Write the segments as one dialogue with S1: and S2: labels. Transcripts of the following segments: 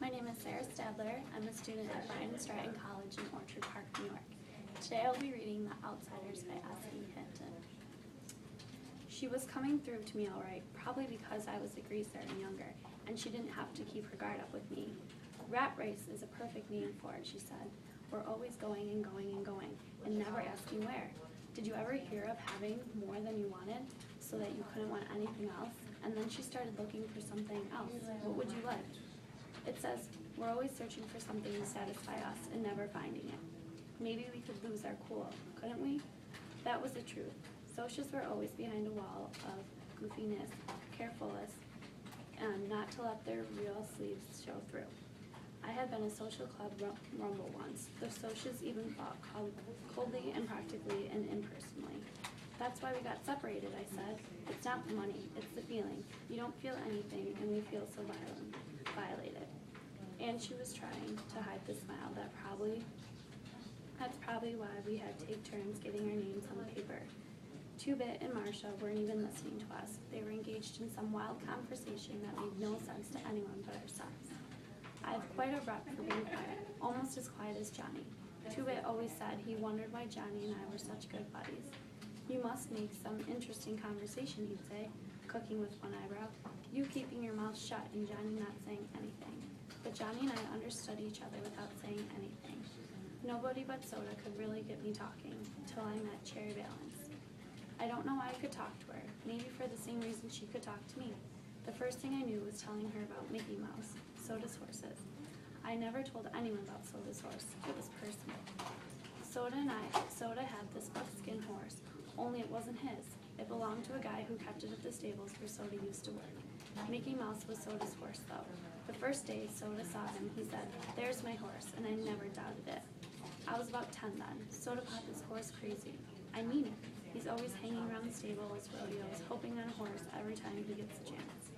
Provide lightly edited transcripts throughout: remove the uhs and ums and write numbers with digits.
S1: My name is Sarah Stadler. I'm a student at Bryan Stratton College in Orchard Park, New York. Today I'll be reading The Outsiders by S.E. Hinton. She was coming through to me all right, probably because I was a greaser and younger, and she didn't have to keep her guard up with me. Rat race is a perfect name for it, she said. We're always going and going and going, and never asking where. Did you ever hear of having more than you wanted, so that you couldn't want anything else? And then she started looking for something else. What would you like? It says, we're always searching for something to satisfy us and never finding it. Maybe we could lose our cool, couldn't we? That was the truth. Socials were always behind a wall of goofiness, carefulness, and not to let their real sleeves show through. I had been a social club rumble once. The socials even fought coldly and practically and impersonally. That's why we got separated, I said. It's not the money, it's the feeling. You don't feel anything, and we feel so violated. And she was trying to hide the smile. That's probably why we had to take turns getting our names on the paper. Two-Bit and Marcia weren't even listening to us. They were engaged in some wild conversation that made no sense to anyone but ourselves. I have quite a rep for being quiet, almost as quiet as Johnny. Two-Bit always said he wondered why Johnny and I were such good buddies. You must make some interesting conversation, he'd say, cooking with one eyebrow. You keeping your mouth shut and Johnny not saying anything. But Johnny and I understood each other without saying anything. Nobody but Soda could really get me talking, till I met Cherry Valance. I don't know why I could talk to her, maybe for the same reason she could talk to me. The first thing I knew was telling her about Mickey Mouse, Soda's horses. I never told anyone about Soda's horse, it was personal. Soda had this buckskin horse, only it wasn't his. It belonged to a guy who kept it at the stables where Soda used to work. Mickey Mouse was Soda's horse, though. The first day Soda saw him, he said, "There's my horse," and I never doubted it. I was about 10 then. Soda caught this horse crazy. I mean it. He's always hanging around the stables, rodeos, hoping on a horse every time he gets a chance.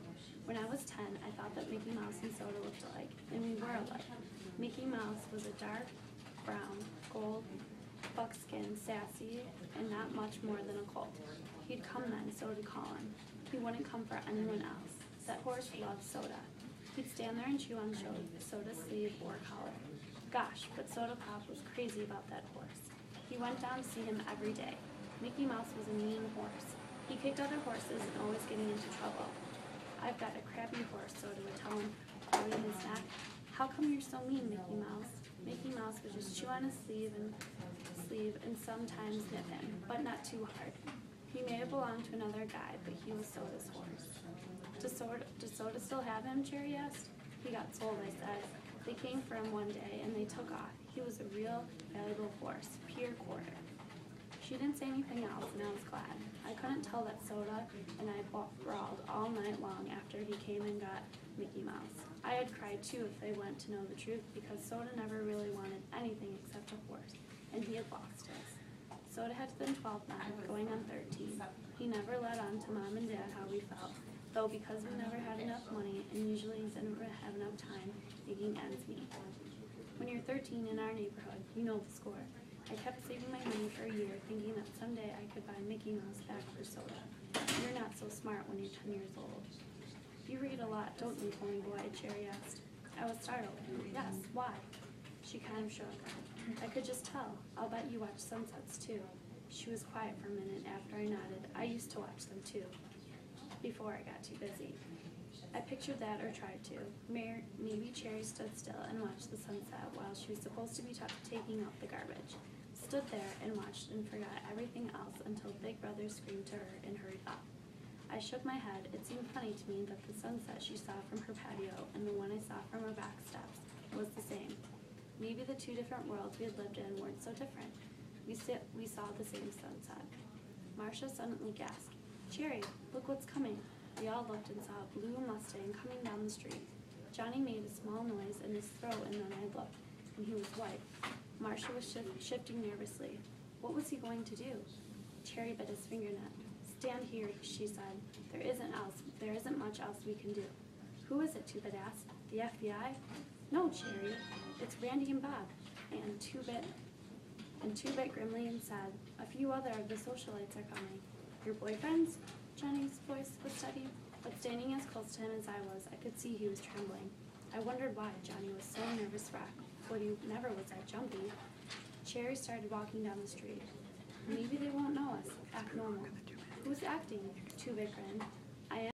S1: When I was 10, I thought that Mickey Mouse and Soda looked alike, and we were alike. Mickey Mouse was a dark brown, gold, buckskin, sassy, and not much more than a colt. He'd come then, Soda'd call him. He wouldn't come for anyone else. That horse loved Soda. He'd stand there and chew on Soda's sleeve or collar. Gosh, but Soda Pop was crazy about that horse. He went down to see him every day. Mickey Mouse was a mean horse. He kicked other horses and always getting into trouble. "I've got a crappy horse," Soda would tell him, rubbing his neck. "How come you're so mean, Mickey Mouse?" Mickey Mouse would just chew on his sleeve and sometimes nip him, but not too hard. He may have belonged to another guy, but he was Soda's horse. Does Soda still have him?" Cherry asked. "He got sold," I said. "They came for him one day and they took off. He was a real valuable horse, pure quarter." She didn't say anything else, and I was glad. I couldn't tell that Soda and I brawled all night long after he came and got Mickey Mouse. I had cried too if they went to know the truth, because Soda never really wanted anything except a horse, and he had lost his. Soda had been 12 then, going on 13. He never let on to Mom and Dad how we felt, though because we never had enough money and usually didn't have enough time making ends meet. When you're 13 in our neighborhood, you know the score. I kept saving my money for a year, thinking that someday I could buy Mickey Mouse back for Soda. You're not so smart when you're 10 years old. "You read a lot, don't you, pony boy?" Cherry asked. I was startled. "Yes, why?" She kind of shook. I could just tell. "I'll bet you watch sunsets too." She was quiet for a minute after I nodded. I used to watch them too, before I got too busy. I pictured that, or tried to. Maybe Cherry stood still and watched the sunset while she was supposed to be taking out the garbage. Stood there and watched and forgot everything else until Big Brother screamed to her and hurried up. I shook my head. It seemed funny to me that the sunset she saw from her patio and the one I saw from her back steps was the same. Maybe the two different worlds we had lived in weren't so different. We saw the same sunset. Marcia suddenly gasped, "Cherry, look what's coming." We all looked and saw a blue Mustang coming down the street. Johnny made a small noise in his throat, and then I looked, and he was white. Marcia was shifting nervously. What was he going to do? Cherry bit his fingernail. "Stand here," she said. There isn't much else we can do." "Who is it?" Two-Bit asked. "The FBI?" "No, Cherry. It's Randy and Bob." And Two-Bit grimly and said, "A few other of the socialites are coming." "Your boyfriends?" Johnny's voice was steady, but standing as close to him as I was, I could see he was trembling. I wondered why Johnny was so nervous wreck, but he never was that jumpy. Cherry started walking down the street. Maybe they won't know us. Act normal. Who's acting? Tube grinned.